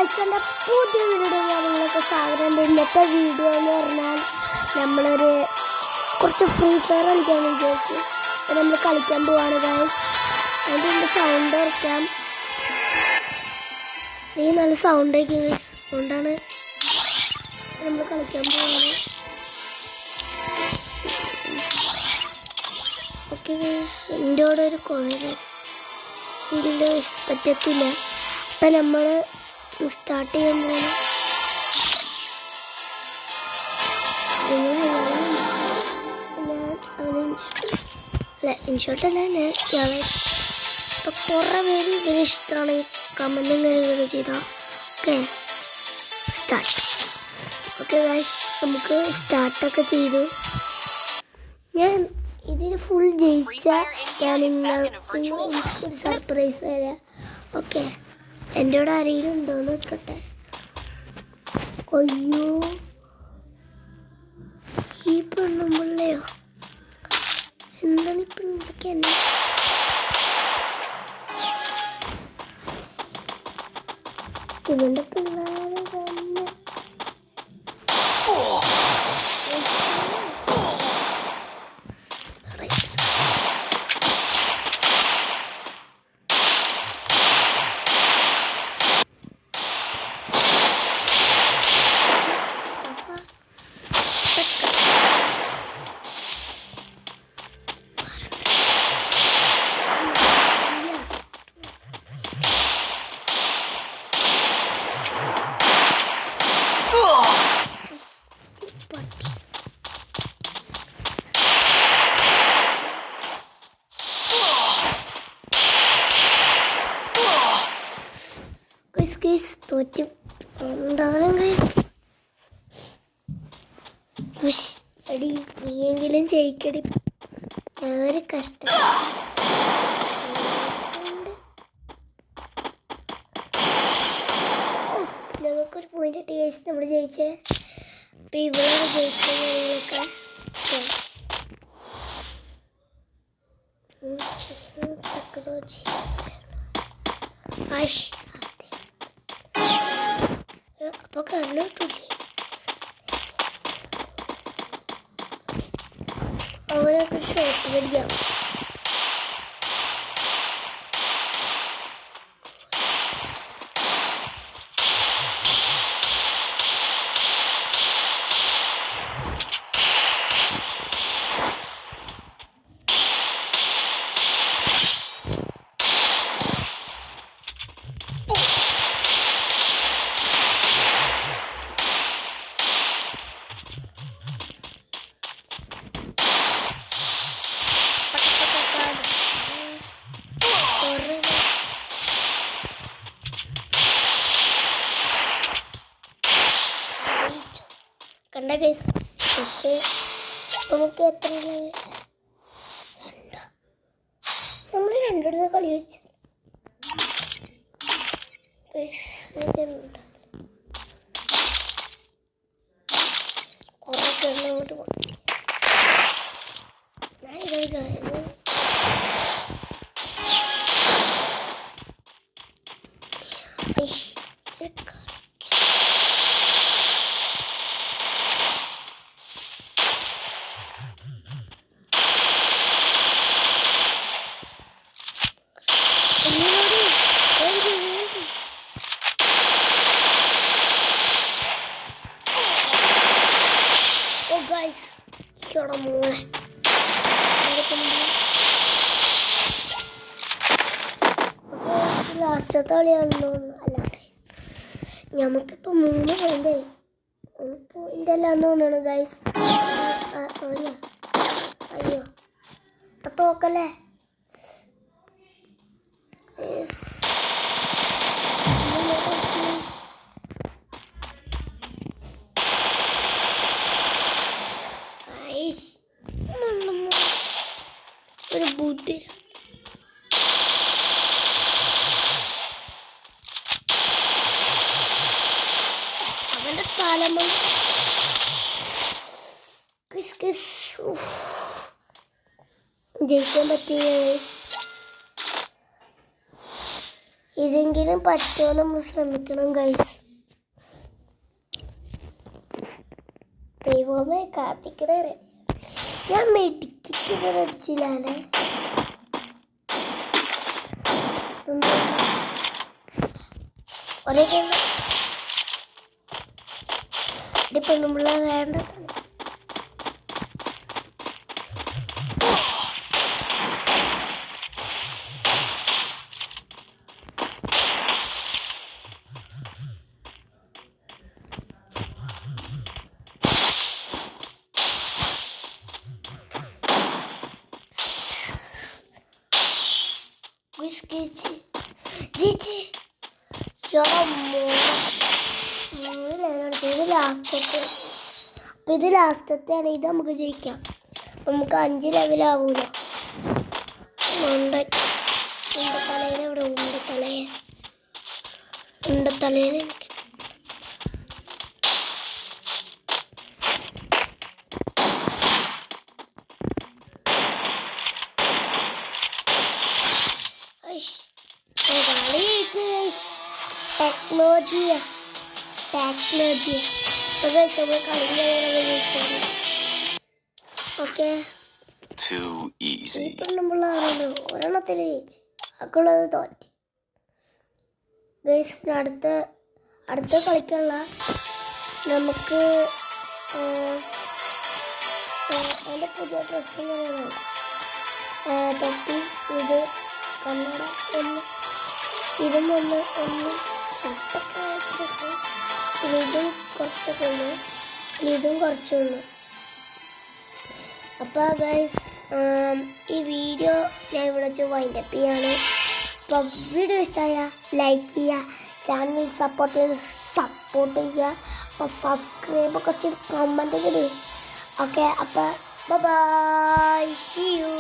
ഗൈസിൻ്റെ പുതിയ വീഡിയോ കാര്യങ്ങളൊക്കെ സ്വാഗതം. ഇന്നത്തെ വീഡിയോ എന്ന് പറഞ്ഞാൽ നമ്മളൊരു കുറച്ച് ഫ്രീ ഫയർ കളിക്കാൻ വിചാരിച്ചു. അപ്പോൾ നമ്മൾ കളിക്കാൻ പോവാണ് ഗൈസ്. അതിൻ്റെ സൗണ്ട് വയ്ക്കാം. ഈ നല്ല സൗണ്ട് വയ്ക്കും ഗൈസ്. അതുകൊണ്ടാണ് നമ്മൾ കളിക്കാൻ പോവാണ്. ഓക്കെ ഗൈസ്, എൻ്റെ കൂടെ ഒരു കുറേ ഇല്ല പറ്റത്തില്ല. അപ്പം നമ്മൾ സ്റ്റാർട്ട് ചെയ്യാൻ പോകുന്നു. ഇൻഷോട്ടല്ല ഞാൻ ഇപ്പം കുറേ പേര് ഇതിന് ഇഷ്ടമാണ്. ഈ കമൻറ്റും കാര്യങ്ങളൊക്കെ ചെയ്താൽ ഓക്കെ സ്റ്റാർട്ട്. ഓക്കെ ഗൈസ്, നമുക്ക് സ്റ്റാർട്ടൊക്കെ ചെയ്തു. ഞാൻ ഇതിന് ഫുൾ ജയിച്ചാൽ ഞാൻ എനിക്കൊരു സർപ്രൈസ് തരാം. ഓക്കെ, എൻ്റെ കൂടെ ആരെങ്കിലും ഉണ്ടോയെന്ന് വെക്കട്ടെ. അയ്യോ, ഈ പെണ്ണും പിള്ളയോ എന്താണ് ഈ പെണ്ണൊക്കെ എന്നെ ഇവൻ്റെ പിള്ളേരെ തന്നെ തോറ്റി ഉണ്ടാവണം അടി. നീയെങ്കിലും ജയിക്കടി. ഞാനൊരു കഷ്ടം. നമുക്കൊരു പോയിന്റ് കിട്ടി ഗൈസ്. നമ്മൾ ജയിച്ചേ. അപ്പം ഇവിടെ ജയിച്ചൊക്കെ അപ്പോൾ കണ്ണു കിട്ടൂലേ. അവനൊക്കെ ഷോട്ട് കടിക്കാം. കണ്ട ഗൈസ്, നമുക്ക് എത്ര നമ്മൾ രണ്ടിടത്ത് കളി വെച്ച് കുറേ അങ്ങോട്ട് പോകും. മോളെ ലാസ്റ്റത്തെ കളിയാണെന്നോ അല്ലാട്ടെ. നമുക്കിപ്പോൾ 3 പോയിൻ്റായി. 1 പോയിൻ്റ് അല്ലാന്ന് തോന്നുന്നു ഗൈസ്. തുടങ്ങിയ അയ്യോ തോക്കല്ലേ. ഒരു ബുദ്ധി അവൻ്റെ കാലം ജയിക്കാൻ പറ്റിയ ഇതെങ്കിലും പറ്റുമോ നമ്മൾ ശ്രമിക്കണം ഗൈസ്. ദൈവമേ കാത്തിക്കണേ. ഞാൻ മെഡിക്കിറ്റ് ഇതുവരെ അടിച്ചില്ലേ. ഒരേ പെണ്ണുമ്പിള്ള വേണ്ടത്. ഇത് ലാസ്റ്റത്തെയാണ്. ഇത് നമുക്ക് ജയിക്കാം. നമുക്ക് 5 ലെവലാവൂല. ഉണ്ടത്തലേനെ ഇവിടെ ഉണ്ടത്തലേനെ എനിക്ക് ടെക്നോളജി ഓക്കെ. ഇപ്പം നമ്മളാണല്ലോ ഒരെണ്ണത്തിൽ ജയിച്ച് അക്കുള്ളത് തോറ്റി ഗൈസ്. അടുത്ത കളിക്കാനുള്ള നമുക്ക് എൻ്റെ പുതിയ ഡ്രസ്സിങ് തൊപ്പി, ഇത് കണ്ണട, ഇതും ഒന്ന് ഷർട്ടൊക്കെ ഇതും കുറച്ചൊക്കെ ഉള്ളു, ഇതും കുറച്ചുള്ളൂ. അപ്പോൾ ഗൈസ് ഈ വീഡിയോ ഞാൻ ഇവിടെ വെച്ച് വൈൻഡപ്പ് ചെയ്യാണ്. അപ്പോൾ വീഡിയോ ഇഷ്ടമായ ലൈക്ക് ചെയ്യുക, ചാനൽ സപ്പോർട്ട് ചെയ്യുക, അപ്പോൾ സബ്സ്ക്രൈബൊക്കെ ചെയ്ത് കമൻറ്റ് ഇടുക. ഓക്കെ, അപ്പോൾ ബൈ, സീ യു.